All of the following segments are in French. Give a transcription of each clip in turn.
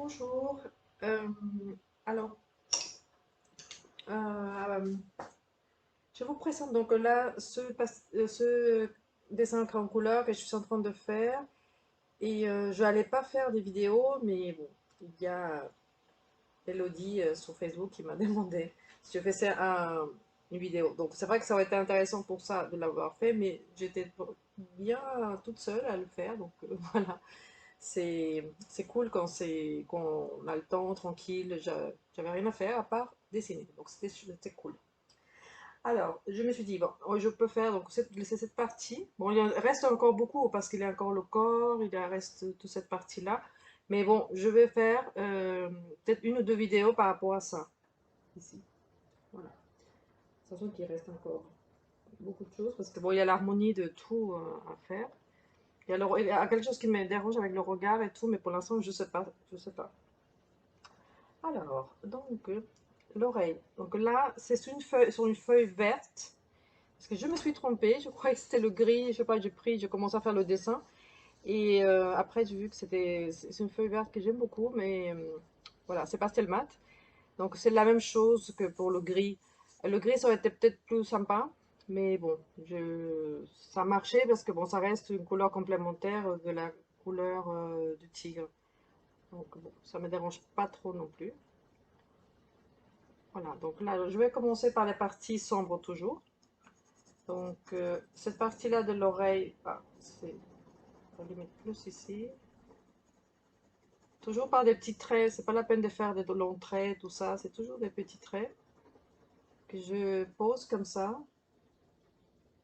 Bonjour. Euh, alors, euh, je vous présente donc là ce dessin en couleur que je suis en train de faire. Et je n'allais pas faire des vidéos, mais bon, il y a Elodie sur Facebook qui m'a demandé si je faisais une vidéo. Donc c'est vrai que ça aurait été intéressant pour ça de l'avoir fait, mais j'étais bien toute seule à le faire. Donc voilà. C'est cool quand qu'on a le temps tranquille. J'avais rien à faire à part dessiner. Donc c'était cool. Alors, je me suis dit, bon, je peux faire donc cette partie. Bon, il en reste encore beaucoup parce qu'il y a encore le corps, il en reste toute cette partie-là. Mais bon, je vais faire peut-être une ou deux vidéos par rapport à ça. Ici. Voilà. Sachant qu'il reste encore beaucoup de choses parce que bon, il y a l'harmonie de tout à faire. Il y a quelque chose qui me dérange avec le regard et tout, mais pour l'instant, je sais pas. Je sais pas. Alors, donc, l'oreille. Donc là, c'est sur une feuille verte. Parce que je me suis trompée, je croyais que c'était le gris, je sais pas, j'ai commencé à faire le dessin. Et après, j'ai vu que c'est une feuille verte que j'aime beaucoup, mais voilà, c'est pastel mat. Donc c'est la même chose que pour le gris. Le gris, ça aurait été peut-être plus sympa, mais bon, ça marchait parce que bon, ça reste une couleur complémentaire de la couleur du tigre. Donc bon, ça me dérange pas trop non plus. Voilà, donc là, je vais commencer par les parties sombres toujours. Donc, cette partie-là de l'oreille, on va lui mettre plus ici. Toujours par des petits traits, c'est pas la peine de faire des longs traits, tout ça, c'est toujours des petits traits que je pose comme ça,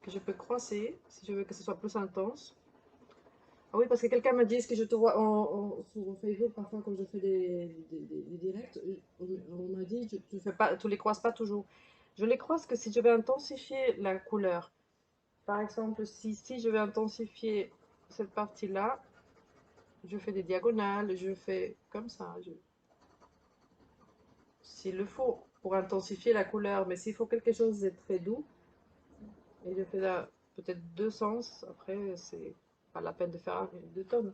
que je peux croiser si je veux que ce soit plus intense. Ah oui, parce que quelqu'un me dit que je te vois sur Facebook parfois quand je fais des directs, on m'a dit tu fais pas, tu les croises pas toujours. Je les croise que si je vais intensifier la couleur. Par exemple, si je vais intensifier cette partie-là, je fais des diagonales, je fais comme ça. S'il le faut, pour intensifier la couleur, mais s'il faut quelque chose de très doux, et je fais là peut-être deux sens, après c'est pas la peine de faire deux tomes.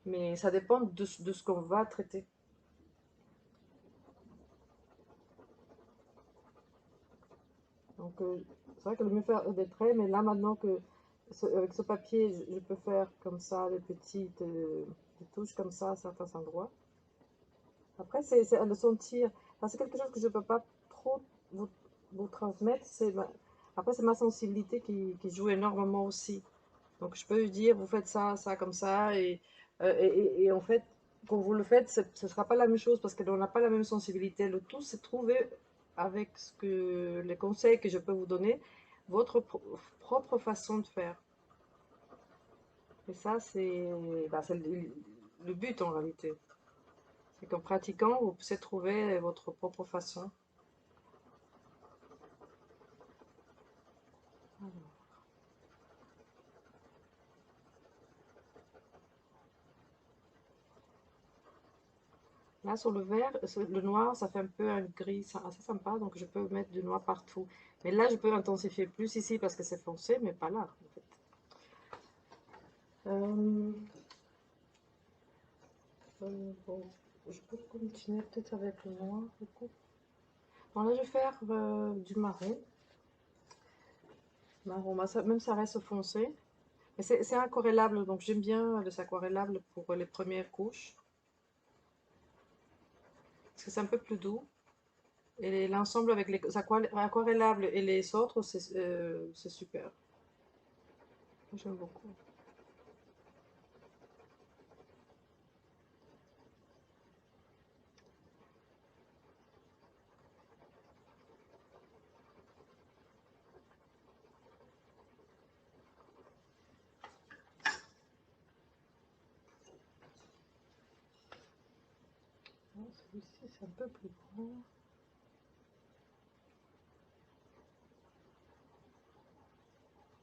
Mais ça dépend de ce qu'on va traiter. Donc c'est vrai que le mieux faire des traits, mais là maintenant que avec ce papier, je peux faire comme ça des touches comme ça à certains endroits. Après, c'est à le sentir. Enfin, c'est quelque chose que je ne peux pas trop vous, vous transmettre. Après, c'est ma sensibilité qui joue énormément aussi. Donc, je peux lui dire, vous faites ça, ça, comme ça. Et en fait, quand vous le faites, ce ne sera pas la même chose parce qu'on n'a pas la même sensibilité. Le tout, c'est trouver, avec les conseils que je peux vous donner, votre propre façon de faire. Et ça, c'est le but en réalité. C'est qu'en pratiquant, vous puissiez trouver votre propre façon. Là, sur le vert, le noir, ça fait un peu un gris assez sympa, donc je peux mettre du noir partout. Mais là, je peux intensifier plus ici parce que c'est foncé, mais pas là, en fait. Euh, bon, je peux continuer peut-être avec le noir, du coup. Bon, là, je vais faire du marron. Marron, bah, même ça reste foncé. Mais c'est aquarellable, donc j'aime bien les aquarellables pour les premières couches. Parce que c'est un peu plus doux. Et l'ensemble avec les aquarellables et les autres, c'est super. J'aime beaucoup. Non, celui-ci, c'est un peu plus grand.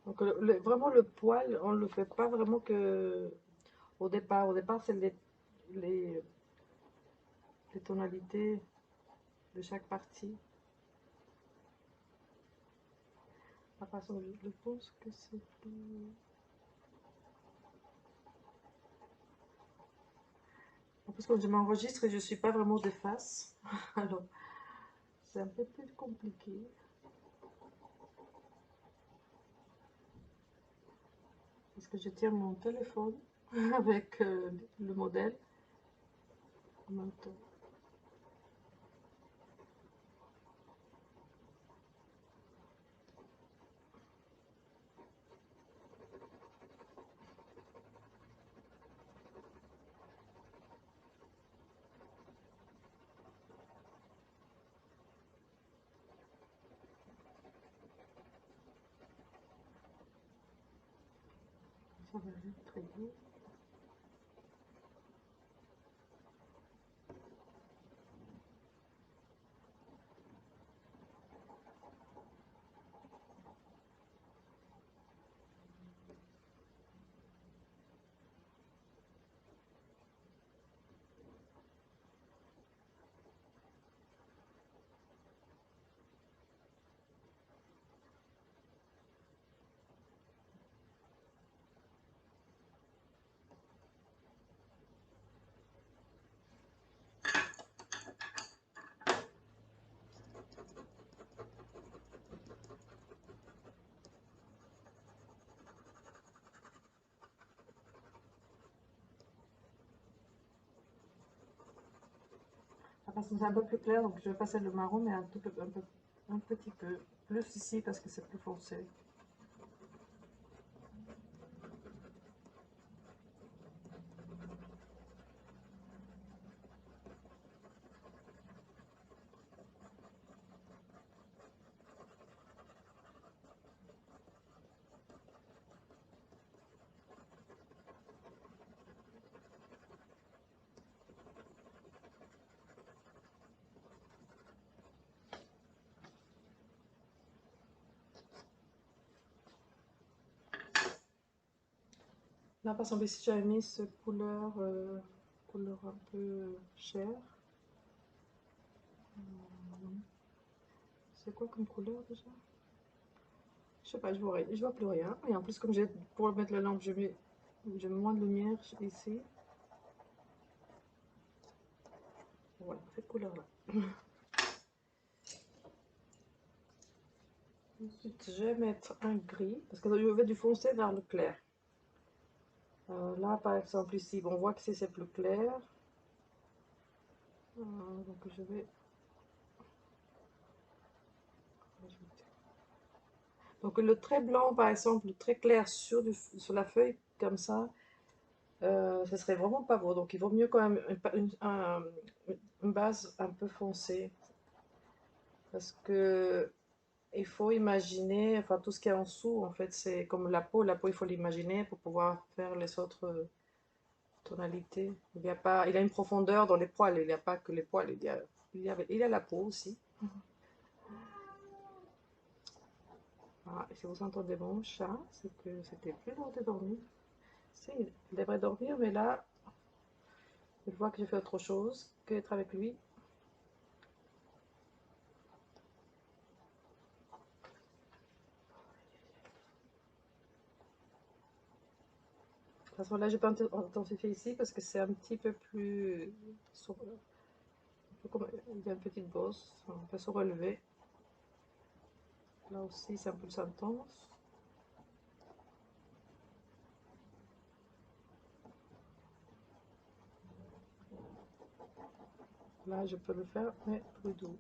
Donc, vraiment, le poil, on ne le fait pas vraiment que au départ. Au départ, c'est les, les tonalités de chaque partie. La façon, je pense que c'est plus... Parce que je m'enregistre et je suis pas vraiment de face. Alors, c'est un peu plus compliqué. Parce que je tiens mon téléphone avec le modèle en même temps. Ça va être très beau. Ah, parce que c'est un peu plus clair, donc je vais passer le marron, mais un petit peu plus ici parce que c'est plus foncé. Là, par exemple, ici, j'avais mis ce couleur un peu chair. C'est quoi comme couleur déjà? Je sais pas, je vois plus rien. Et en plus, comme j'ai pour mettre la lampe, je mets moins de lumière ici. Voilà, cette couleur-là. Ensuite, je vais mettre un gris, parce que je vais du foncé vers le clair. Là, par exemple, ici, on voit que c'est plus clair. Donc, je vais rajouter. Donc, le trait blanc, par exemple, le trait clair sur la feuille, comme ça, ce serait vraiment pas beau. Donc, il vaut mieux quand même une base un peu foncée. Parce que il faut imaginer, enfin, tout ce qui est en dessous, en fait, c'est comme la peau. La peau, il faut l'imaginer pour pouvoir faire les autres tonalité. Il a une profondeur dans les poils, il n'y a pas que les poils, il y a la peau aussi. Ah, et si vous entendez mon chat, c'est que c'était plus l'heure de dormir. Si, il devrait dormir, mais là, il voit que j'ai fait autre chose qu'être avec lui. De toute façon, là, je peux intensifier ici parce que c'est un petit peu plus... Il y a une petite bosse, on peut se relever. Là aussi, c'est un peu intense. Là, je peux le faire, mais plus doux.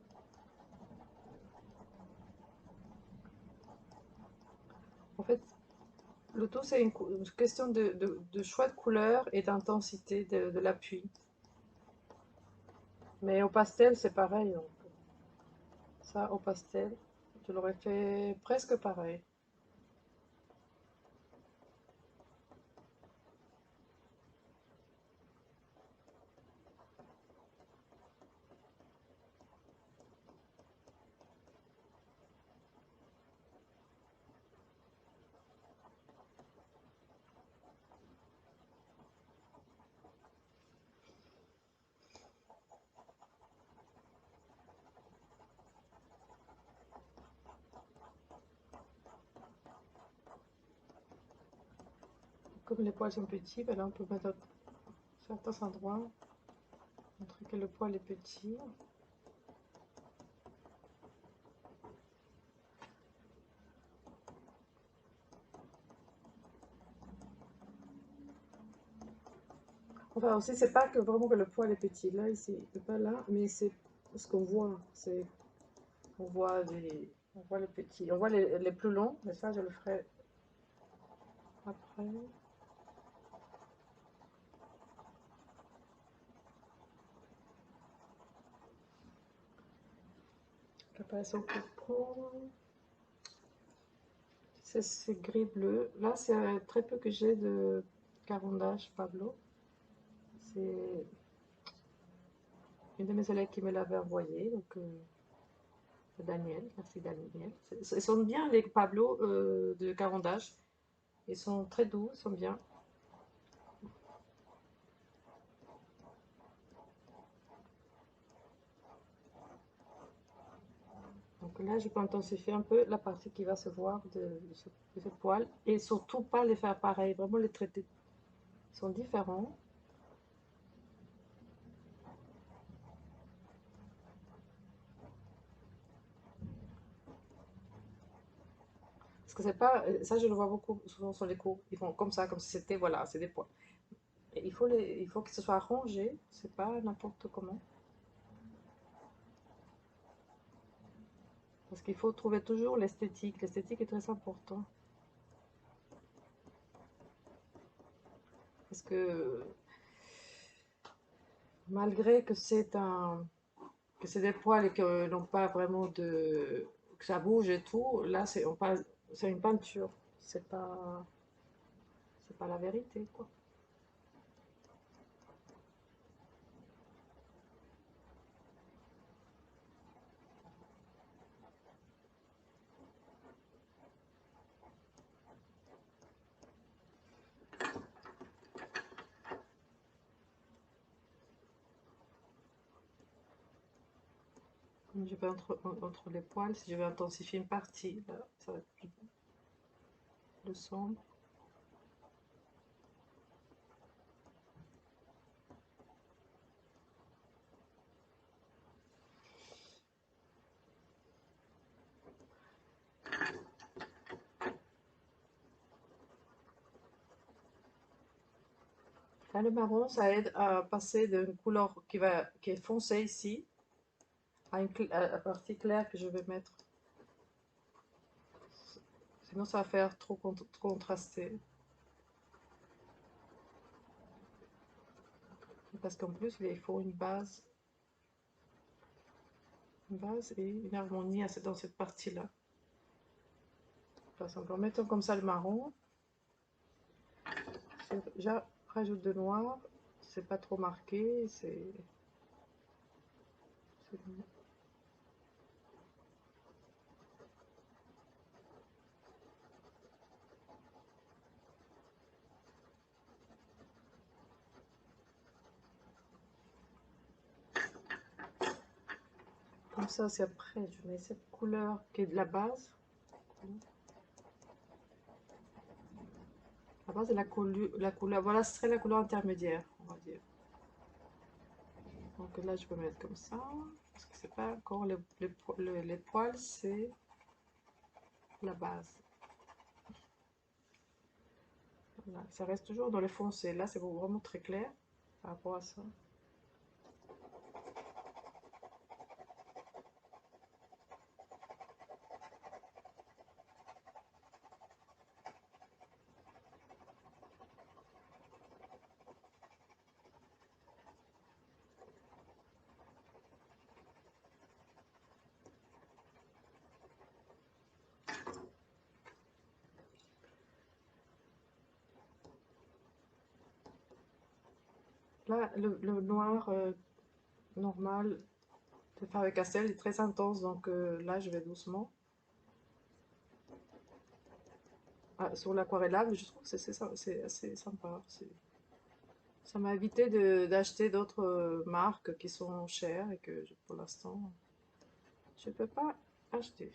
En fait, le tout, c'est une question de choix de couleur et d'intensité de l'appui. Mais au pastel, c'est pareil. Donc. Ça, au pastel, je l'aurais fait presque pareil. Comme les poils sont petits, ben là, on peut mettre à certains endroits que le poil est petit. Enfin aussi, c'est pas que vraiment que le poil est petit, là, ici, pas là, mais c'est ce qu'on voit, c'est on voit les petits, on voit les plus longs, mais ça, je le ferai après. Après ça, on peut prendre, c'est gris-bleu. Là, c'est très peu que j'ai de Caran d'Ache Pablo. C'est une de mes élèves qui me l'avait envoyé, donc c'est Daniel, merci Daniel. Ils sont bien les Pablo de Caran d'Ache. Ils sont très doux, ils sont bien. Donc là, je peux intensifier un peu la partie qui va se voir de ce poil. Et surtout pas les faire pareil, vraiment les traiter. Ils sont différents. Parce que c'est pas, ça je le vois beaucoup souvent sur les cours. Ils font comme ça, comme si c'était, voilà, c'est des poils. Et il faut que ce soit rangé, c'est pas n'importe comment. Parce qu'il faut trouver toujours l'esthétique. L'esthétique est très important. Parce que malgré que que c'est des poils et que n'ont pas vraiment que ça bouge et tout, là c'est une peinture. C'est pas la vérité, quoi. Comme je vais entre les poils, si je vais intensifier une partie, là, ça va être plus sombre. Là, le marron, ça aide à passer d'une couleur qui est foncée ici à la partie claire que je vais mettre. Sinon, ça va faire trop contrasté. Parce qu'en plus, il faut une base et une harmonie dans cette partie-là. Par exemple, en mettant comme ça le marron, je rajoute de noir, c'est pas trop marqué, comme ça, c'est après, je mets cette couleur qui est de la base. La base est la couleur, voilà, ce serait la couleur intermédiaire, on va dire. Donc là, je peux mettre comme ça, parce que c'est pas encore les poils, c'est la base. Voilà, ça reste toujours dans les foncés. Là, c'est vraiment très clair par rapport à ça. Là, le noir normal de Faber-Castell est très intense, donc là, je vais doucement. Ah, sur l'aquarellable, je trouve que c'est assez sympa. Ça m'a évité d'acheter d'autres marques qui sont chères et que pour l'instant, je ne peux pas acheter.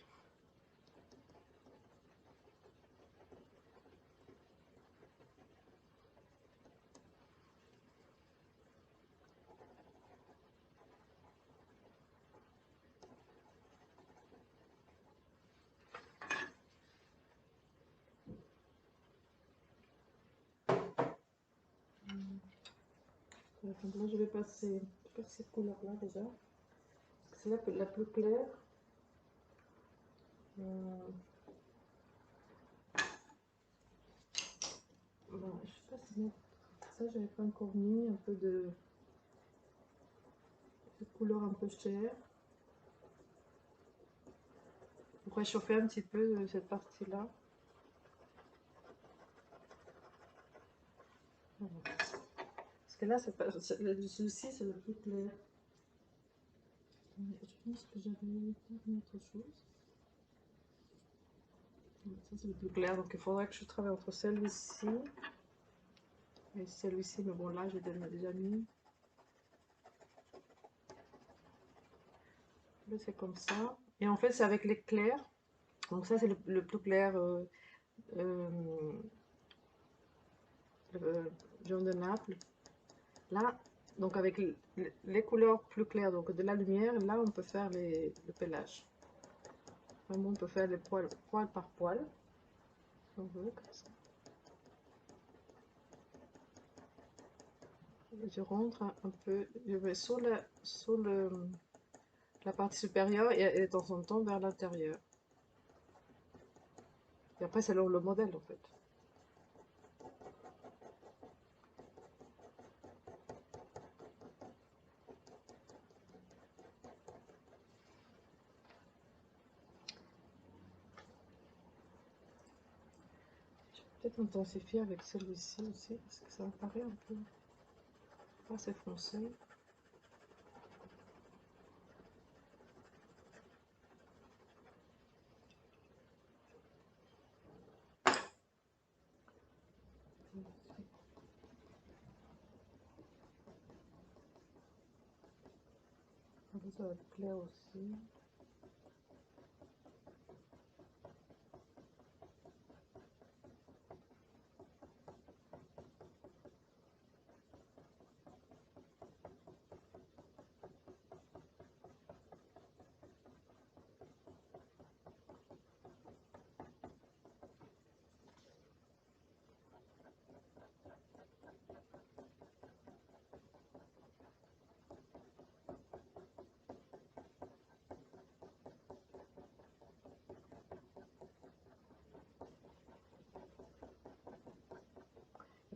Donc là, je vais passer cette couleur-là déjà. C'est la plus claire. Bon, je sais pas si mettre ça, j'avais pas encore mis un peu de couleur un peu chair pour réchauffer un petit peu cette partie-là. Parce que là, c'est pas celui-ci, c'est le plus clair. Je pense que j'avais mis autre chose. Ça, c'est le plus clair, donc il faudrait que je travaille entre celui-ci et celui-ci, mais bon, là, j'ai déjà mis. Là, c'est comme ça. Et en fait, c'est avec les clairs. Donc ça, c'est le plus clair jaune de Naples. Là, donc avec les couleurs plus claires, donc de la lumière, là, on peut faire le pelage. Vraiment, on peut faire les poils, poil par poil. Si on veut, comme ça. Je rentre un peu, je vais sur la partie supérieure et de temps en temps vers l'intérieur. Et après, c'est le modèle, en fait. Je vais peut-être intensifier avec celui-ci aussi, parce que ça me paraît un peu pas assez foncé. Ça va être clair aussi.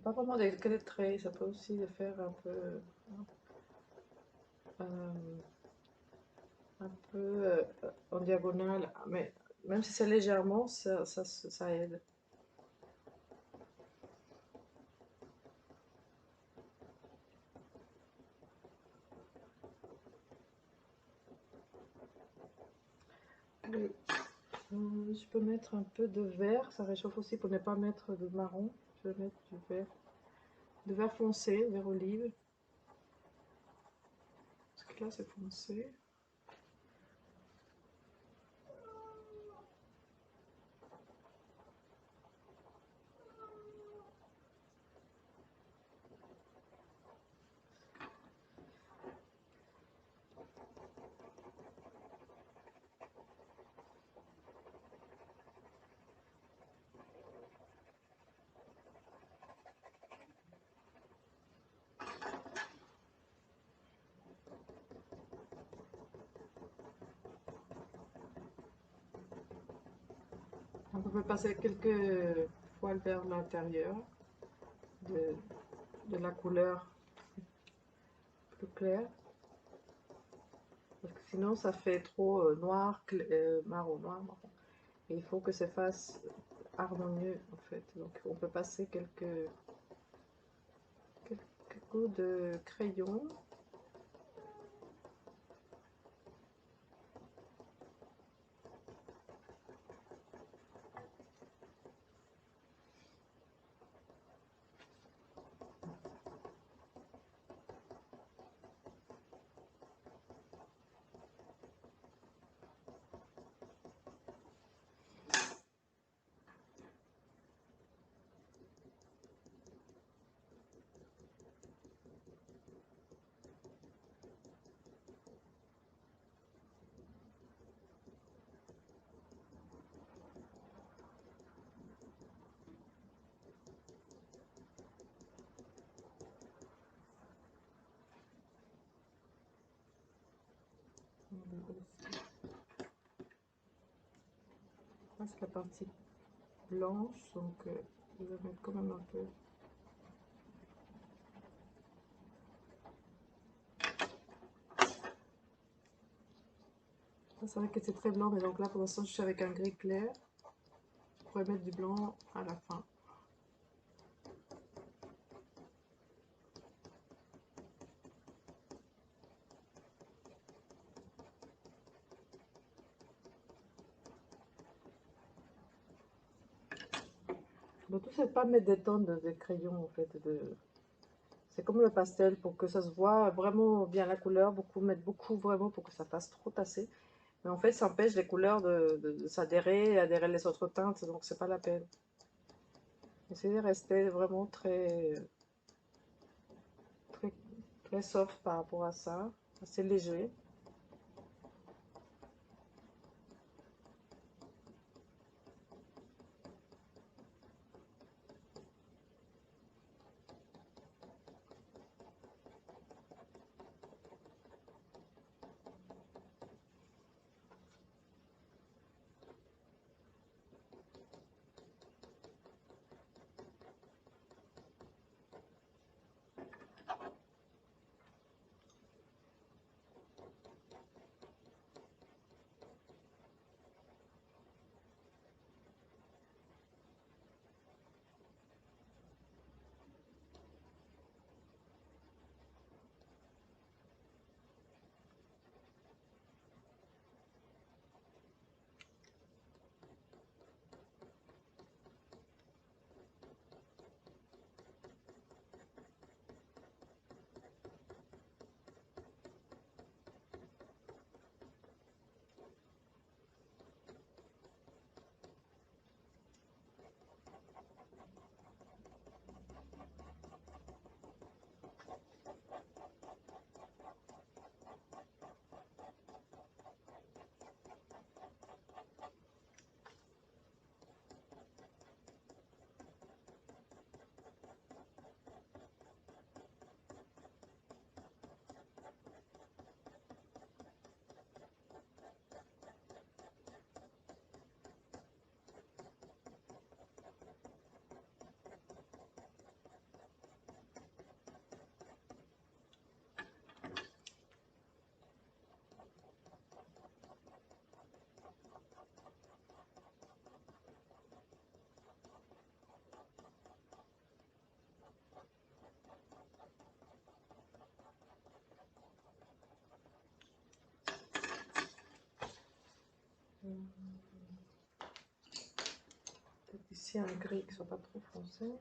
Pas vraiment que des traits, ça peut aussi le faire euh, un peu en diagonale, mais même si c'est légèrement, ça aide. Oui. Je peux mettre un peu de vert, ça réchauffe aussi pour ne pas mettre de marron. Je vais mettre du vert foncé, vert olive. Parce que là c'est foncé. On peut passer quelques poils vers l'intérieur de, de la couleur plus claire. Parce que sinon ça fait trop noir, marron, noir, marron. Et il faut que ça fasse harmonieux en fait. Donc on peut passer quelques coups de crayon. Là, c'est la partie blanche, donc je vais mettre quand même un peu. C'est vrai que c'est très blanc, mais donc là pour l'instant je suis avec un gris clair. Je pourrais mettre du blanc à la fin. Le tout c'est pas mettre des tonnes de crayons en fait. C'est comme le pastel pour que ça se voit vraiment bien la couleur, mettre beaucoup vraiment pour que ça fasse trop tasser. Mais en fait ça empêche les couleurs de s'adhérer, adhérer les autres teintes, donc c'est pas la peine. Essayez de rester vraiment très, très soft par rapport à ça, assez léger. Peut-être ici un gris qui soit pas trop foncé.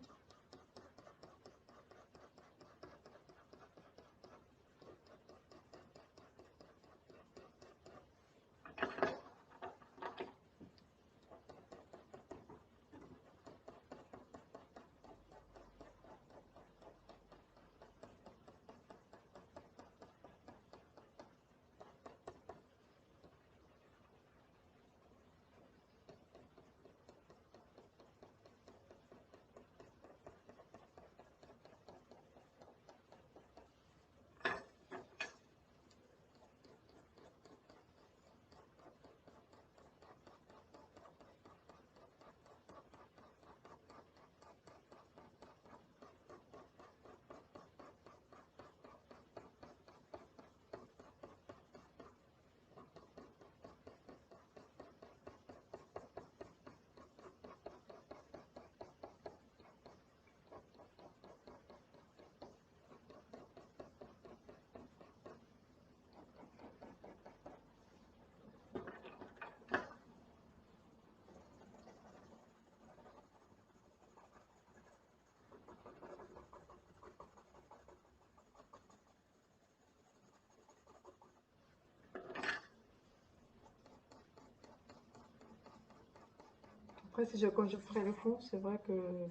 Après, quand je ferai le fond, c'est vrai que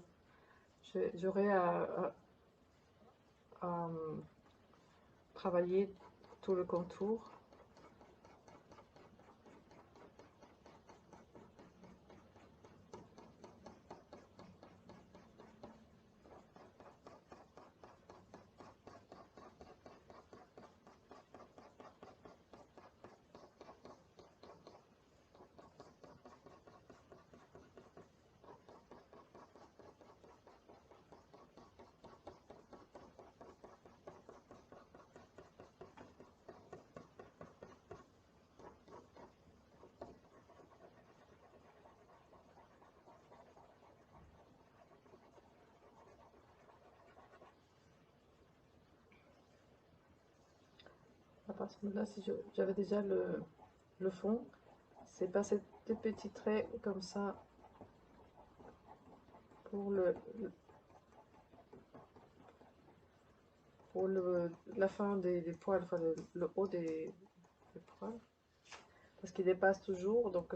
j'aurai à travailler tout le contour. passe. Mais là, si j'avais déjà le fond, c'est passer des petits traits comme ça pour la fin des poils, enfin le haut des poils, parce qu'il dépasse toujours. Donc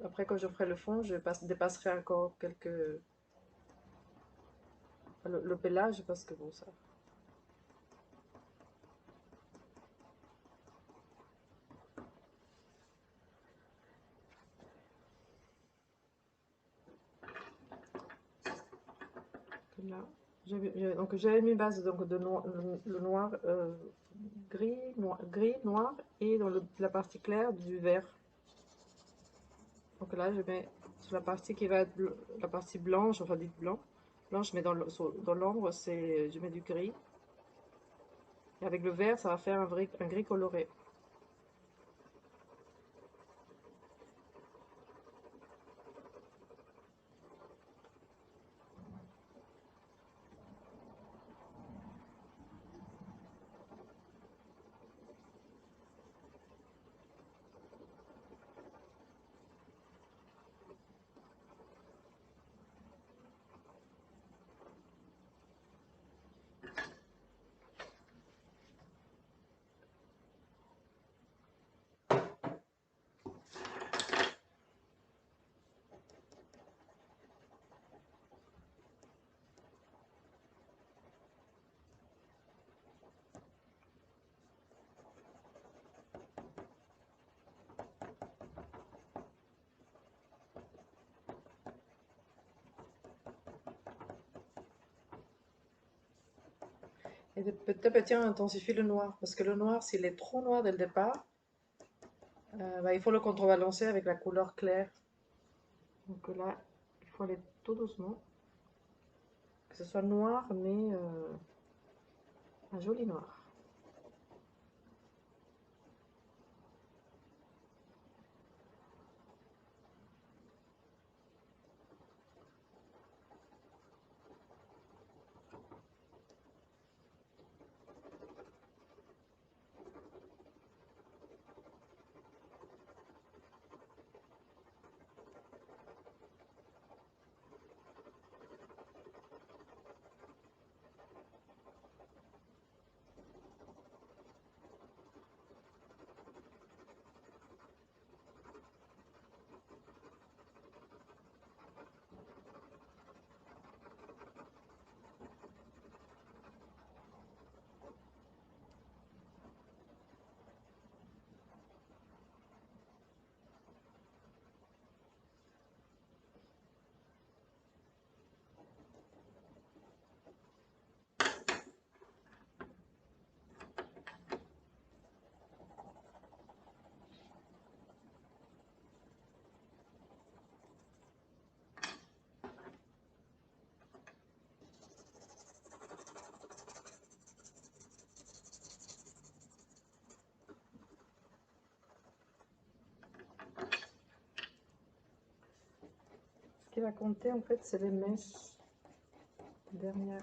après, quand je ferai le fond, je dépasserai encore quelques le pelage, parce que bon, ça. Là, donc j'avais mis base donc de noir, le noir, gris, noir, et dans la partie claire du vert. Donc là, je mets sur la partie qui va être la partie blanche, enfin dite blanche, mais dans l'ombre, je mets du gris. Et avec le vert, ça va faire un gris coloré. Et petit à petit, on intensifie le noir, parce que le noir, s'il est trop noir dès le départ, bah, il faut le contrebalancer avec la couleur claire. Donc là, il faut aller tout doucement, que ce soit noir, mais un joli noir. Ce qui va compter, en fait, c'est les mèches dernières.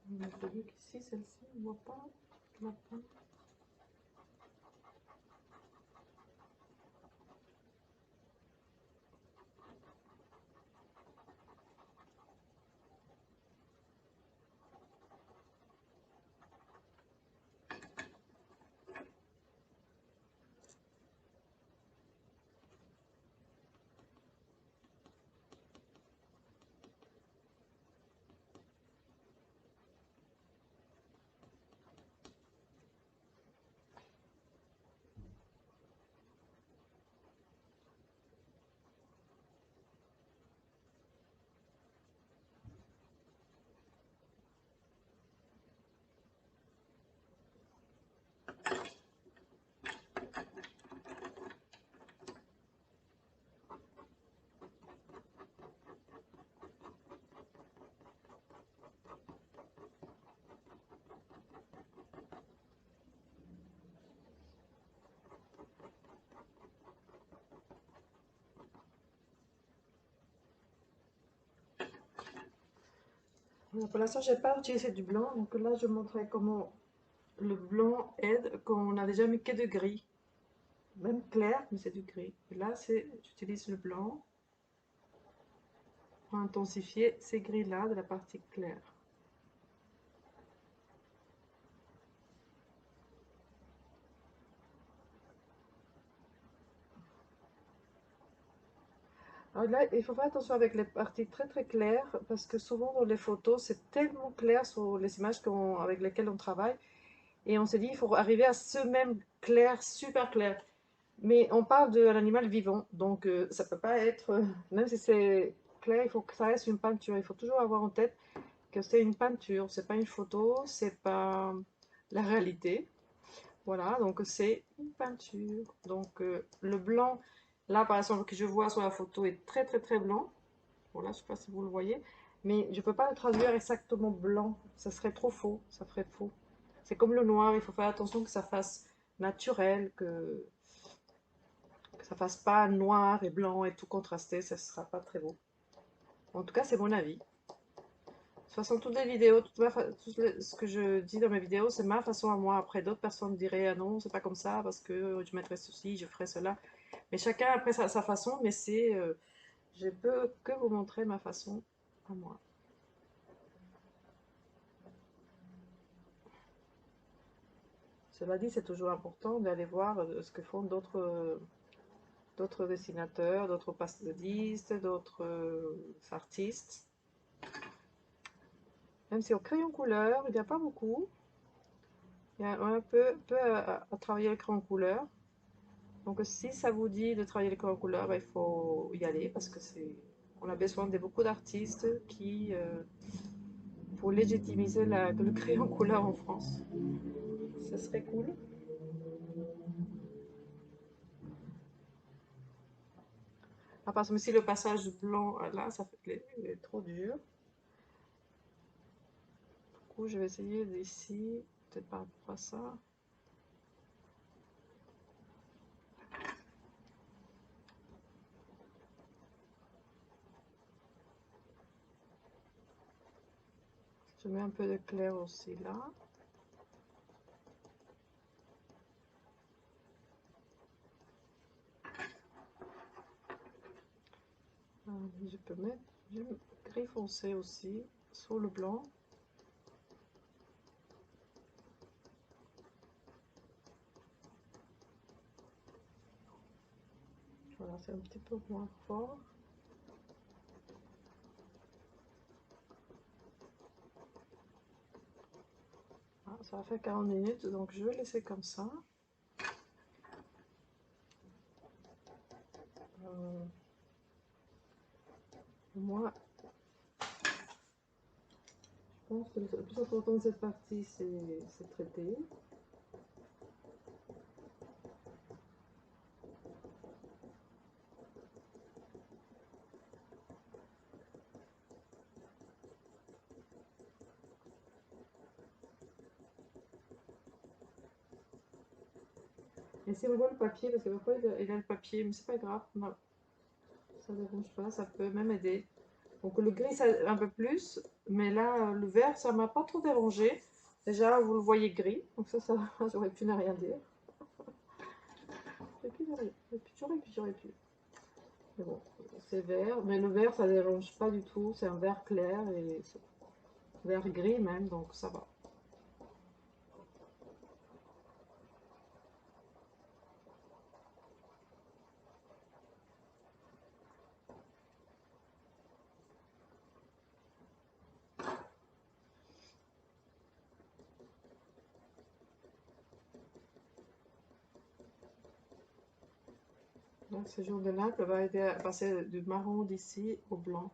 On a vu qu'ici, celle-ci, on ne voit pas la peine. Pour l'instant, je n'ai pas utilisé du blanc, donc là, je montrerai comment le blanc aide quand on n'a déjà mis que de gris. Même clair, mais c'est du gris. Et là, j'utilise le blanc pour intensifier ces gris-là de la partie claire. Alors là, il faut faire attention avec les parties très très claires parce que souvent dans les photos, c'est tellement clair sur les images avec lesquelles on travaille et on s'est dit il faut arriver à ce même clair, super clair. Mais on parle d'un animal vivant, donc ça peut pas être, même si c'est clair, il faut que ça reste une peinture. Il faut toujours avoir en tête que c'est une peinture, c'est pas une photo, c'est pas la réalité. Voilà, donc c'est une peinture. Donc le blanc, là par exemple que je vois sur la photo est très très très blanc. Voilà, je sais pas si vous le voyez, mais je peux pas le traduire exactement blanc, ça serait trop faux, ça ferait faux. C'est comme le noir, il faut faire attention que ça fasse naturel, que ça fasse pas noir et blanc et tout contrasté, ça sera pas très beau. En tout cas, c'est mon avis. De toute façon, toutes les vidéos, ce que je dis dans mes vidéos, c'est ma façon à moi. Après, d'autres personnes diraient, ah non, c'est pas comme ça, parce que je mettrais ceci, je ferais cela. Mais chacun après sa façon, mais je peux que vous montrer ma façon à moi. Cela dit, c'est toujours important d'aller voir ce que font d'autres dessinateurs, d'autres pastellistes, d'autres artistes. Même si au crayon couleur, il n'y a pas beaucoup. Il y a un peu à travailler le crayon couleur. Donc si ça vous dit de travailler le crayon couleur, ben, il faut y aller parce que on a besoin de beaucoup d'artistes pour légitimiser le crayon couleur en France. Ça serait cool. Ah, parce que si le passage blanc là, ça fait, il est trop dur. Du coup, je vais essayer d'ici, peut-être par rapport à ça. Je mets un peu de clair aussi là. Je peux mettre du gris foncé aussi sur le blanc. Voilà, c'est un petit peu moins fort. Ah, ça va faire 40 minutes, donc je vais laisser comme ça. Moi, je pense que le plus important de cette partie, c'est traiter. Et si on voit le papier, parce que parfois il a le papier, mais c'est pas grave, non, ça ne dérange pas, ça peut même aider. Donc le gris, ça un peu plus, mais là, le vert, ça m'a pas trop dérangé. Déjà, vous le voyez gris, donc ça j'aurais pu ne rien dire. J'aurais pu. Mais bon, c'est vert, mais le vert, ça dérange pas du tout, c'est un vert clair et vert gris même, donc ça va. Donc ce jaune de nappe va aider à passer du marron d'ici au blanc.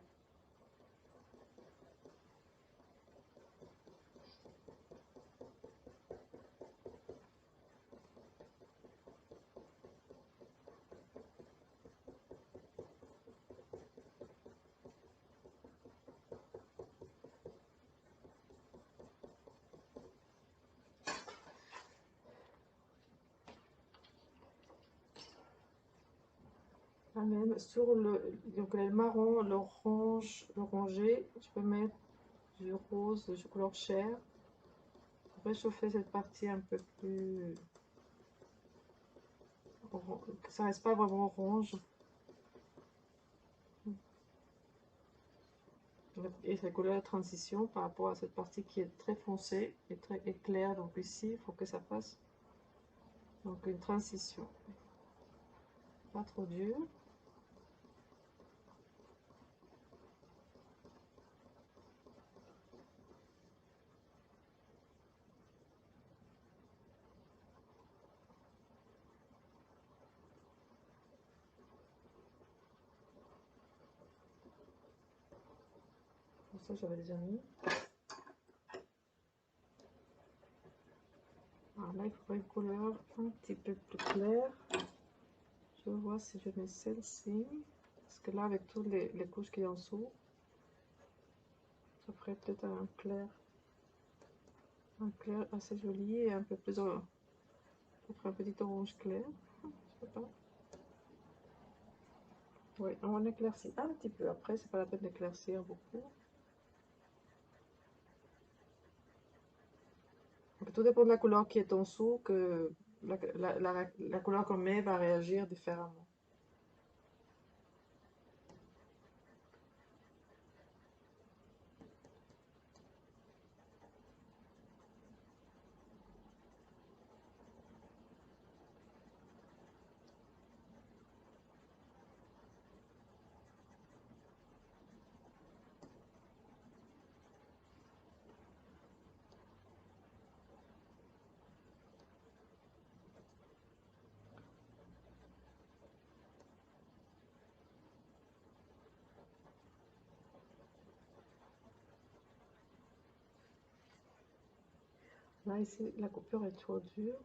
Ah, même sur donc le marron, l'orange, l'orangé, je peux mettre du rose, de couleur chair, pour réchauffer cette partie un peu plus, que ça reste pas vraiment orange. Et ça colle la transition par rapport à cette partie qui est très foncée et très claire. Donc ici, il faut que ça fasse donc une transition. Pas trop dur. Pour ça, j'avais déjà mis. Alors là, il faudrait une couleur un petit peu plus claire. Je vais voir si je mets celle-ci. Parce que là, avec toutes les couches qui y a en dessous, ça ferait peut-être un clair assez joli et un peu plus, peut-être un petit orange clair. Je sais pas. Oui, on éclaircit un petit peu. Après, c'est pas la peine d'éclaircir beaucoup. Donc, tout dépend de la couleur qui est en dessous, que la couleur qu'on met va réagir différemment. Là, ici, la coupure est trop dure.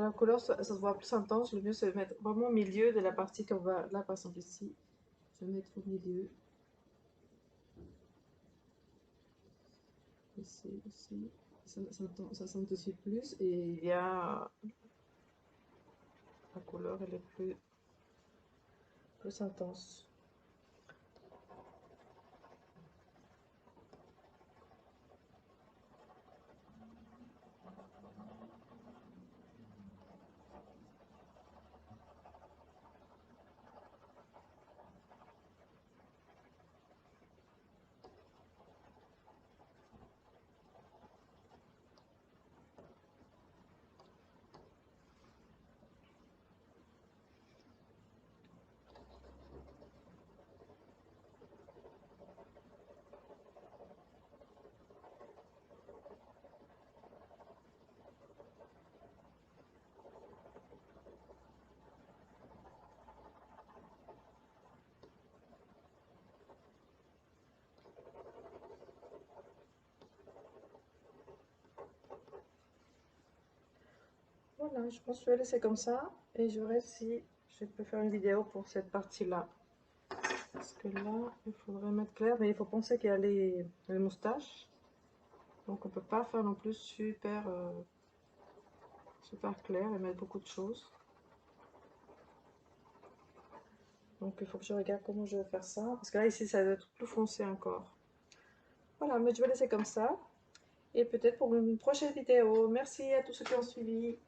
Quand la couleur ça se voit plus intense, le mieux c'est de mettre vraiment au milieu de la partie qu'on va, là par exemple ici, je vais mettre au milieu, ici, ça s'intensifie plus et il y a, la couleur elle est plus intense. Voilà, je pense que je vais laisser comme ça et je verrai si je peux faire une vidéo pour cette partie-là. Parce que là, il faudrait mettre clair, mais il faut penser qu'il y a les moustaches. Donc on peut pas faire non plus super, super clair et mettre beaucoup de choses. Donc il faut que je regarde comment je vais faire ça. Parce que là, ici, ça va être plus foncé encore. Voilà, mais je vais laisser comme ça. Et peut-être pour une prochaine vidéo. Merci à tous ceux qui ont suivi.